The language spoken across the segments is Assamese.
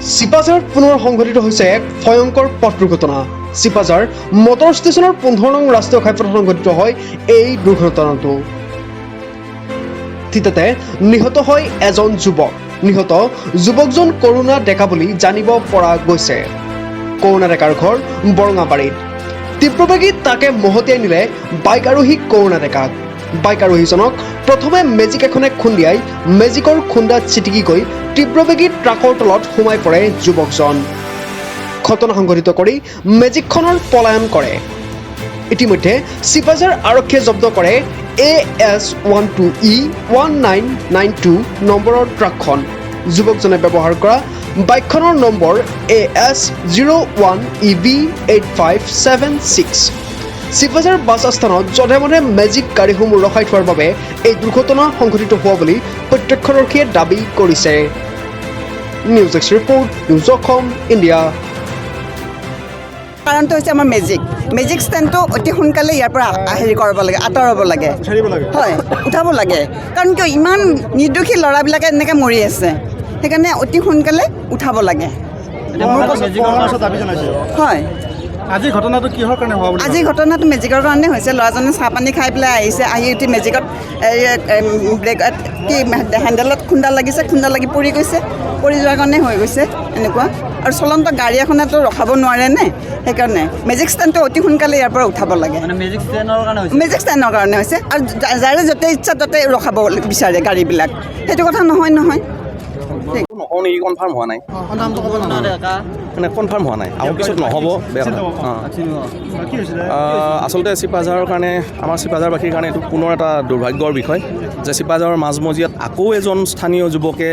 চিপাঝাৰত পুনৰ সংঘটিত হৈছে এক ভয়ংকৰ পথ দুৰ্ঘটনা। চিপাঝাৰ মটৰ ষ্টেচনৰ 15 নং ৰাষ্ট্ৰীয় ঘাইপথত সংঘটিত হয় এই দুৰ্ঘটনাটো। থিতাতে নিহত হয় এজন যুৱক। নিহত যুৱকজন কৰোণা ডেকা বুলি জানিব পৰা গৈছে। কৰোণা ডেকাৰ ঘৰ বৰঙাবাৰীত। তীব্ৰবেগী তাকে মহতিয়াই নিলে বাইক আৰোহী কৰোণা ডেকাক। বাইক আৰোহীজনক প্ৰথমে মেজিক এখনে খুন্দিয়াই মেজিকৰ খুন্দাত ছিটিকি গৈ তীব্ৰবেগী ট্ৰাকৰ তলত সোমাই পৰে যুৱকজন। ঘটনা সংঘটিত কৰি মেজিকখনৰ পলায়ন কৰে। ইতিমধ্যে চিপাঝাৰ আৰক্ষীয়ে জব্দ কৰে AS12E1992 নম্বৰৰ ট্ৰাকখন। যুৱকজনে ব্যৱহাৰ কৰা বাইকখনৰ নম্বৰ AS01EB8576। চিপাঝাৰ বাছ আস্থানত যধে মধে মেজিক গাড়ীসমূহ ৰখাই থোৱাৰ বাবে এই দুৰ্ঘটনা সংঘটিত হোৱা বুলি প্ৰত্যক্ষদৰ্শীয়ে দাবী কৰিছে। News x report, news Assam, India. কাৰণটো হৈছে আমাৰ মেজিক ষ্টেণ্ডটো অতি সোনকালে ইয়াৰ পৰা হেৰি কৰিব লাগে, আঁতৰাব লাগে, হয়, উঠাব লাগে। কাৰণ কিয় ইমান নিৰ্দোষী ল'ৰাবিলাকে এনেকৈ মৰি আছে, সেইকাৰণে অতি সোনকালে উঠাব লাগে। হয়, আজি ঘটনাটো কিহৰ কাৰণে হোৱা? আজি ঘটনাটো মেজিকৰ কাৰণে হৈছে। ল'ৰাজনে চাহ পানী খাই পেলাই আহিছে, আহি উঠি মেজিকত ব্ৰেকত কি হেণ্ডেলত খুন্দা লাগিছে, খুন্দা লাগি পৰি গৈছে। পৰি যোৱাৰ কাৰণে হৈ গৈছে এনেকুৱা। আৰু চলন্ত গাড়ী এখনেতো ৰখাব নোৱাৰে নে, সেইকাৰণে মেজিক ষ্টেণ্ডটো অতি সোনকালে ইয়াৰ পৰা উঠাব লাগে। মেজিক ষ্টেণ্ডৰ কাৰণে হৈছে। আৰু যাৰে য'তে ইচ্ছা ত'তে ৰখাব বিচাৰে গাড়ীবিলাক, সেইটো কথা নহয়। কনফাৰ্ম হোৱা নাই, মানে কনফাৰ্ম হোৱা নাই, আৰু পিছত নহ'ব। বেয়া কথা। আচলতে চিপাঝাৰৰ কাৰণে, আমাৰ চিপাঝাৰবাসীৰ কাৰণে এইটো পুনৰ এটা দুৰ্ভাগ্যৰ বিষয় যে চিপাঝাৰৰ মাজমজিয়াত আকৌ এজন স্থানীয় যুৱকে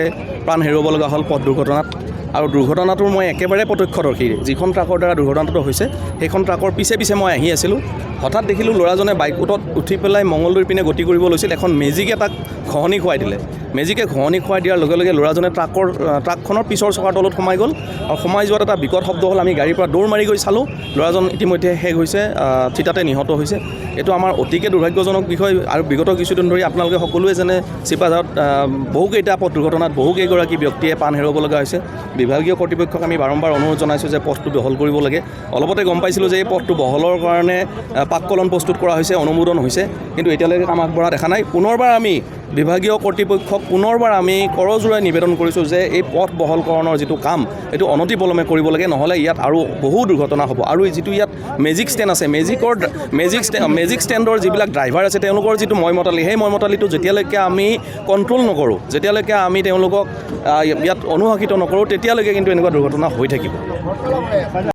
প্ৰাণ হেৰুৱাব লগা হ'ল পথ দুৰ্ঘটনাত। আৰু দুৰ্ঘটনাটোৰ মই একেবাৰে প্ৰত্যক্ষদৰ্শী। যিখন ট্ৰাকৰ দ্বাৰা দুৰ্ঘটনাটো হৈছে সেইখন ট্ৰাকৰ পিছে মই আহি আছিলোঁ। হঠাৎ দেখিলোঁ ল'ৰাজনে বাইকত উঠি পেলাই মঙলদৈৰ পিনে গতি কৰিব লৈছিল। এখন মেজিকে তাক ঘঁহনি খুৱাই দিলে। মেজিকে ঘঁহনি খুৱাই দিয়াৰ লগে লগে ল'ৰাজনে ট্ৰাকখনৰ পিছৰ চকাৰ তলত সোমাই গ'ল। আৰু সোমাই যোৱাত এটা বিকট শব্দ হ'ল। আমি গাড়ীৰ পৰা দৌৰ মাৰি গৈ চালোঁ, ল'ৰাজন ইতিমধ্যে শেষ হৈছে, থিতাতে নিহত হৈছে। এইটো আমাৰ অতিকে দুৰ্ভাগ্যজনক বিষয়। আৰু বিগত কিছুদিন ধৰি আপোনালোকে সকলোৱে জানে চিপাঝাৰত বহুকেইটা পথ দুৰ্ঘটনাত বহুকেইগৰাকী ব্যক্তিয়ে প্ৰাণ হেৰুৱাব লগা হৈছে। বিভাগীয় কৰ্তৃপক্ষক আমি বাৰম্বাৰ অনুৰোধ জনাইছোঁ যে পথটো বহল কৰিব লাগে। অলপতে গম পাইছিলোঁ যে এই পথটো বহলৰ কাৰণে পাককলন প্ৰস্তুত কৰা হৈছে, অনুমোদন হৈছে, কিন্তু এতিয়ালৈকে কাম আগবঢ়া দেখা নাই। পুনৰবাৰ আমি বিভাগীয় কৰ্তৃপক্ষক আমি কৰজোৰাই নিবেদন কৰিছোঁ যে এই পথ বহলকৰণৰ যিটো কাম এইটো অনতিপলমে কৰিব লাগে, নহ'লে ইয়াত আৰু বহু দুৰ্ঘটনা হ'ব। আৰু যিটো ইয়াত মেজিক ষ্টেণ্ড আছে, মেজিক ষ্টেণ্ডৰ যিবিলাক ড্ৰাইভাৰ আছে তেওঁলোকৰ যিটো মইমতালি, সেই মইমতালিটো যেতিয়ালৈকে আমি কণ্ট্ৰল নকৰোঁ, যেতিয়ালৈকে আমি তেওঁলোকক ইয়াত অনুশাসিত নকৰোঁ, তেতিয়ালৈকে কিন্তু এনেকুৱা দুৰ্ঘটনা হৈ থাকিব।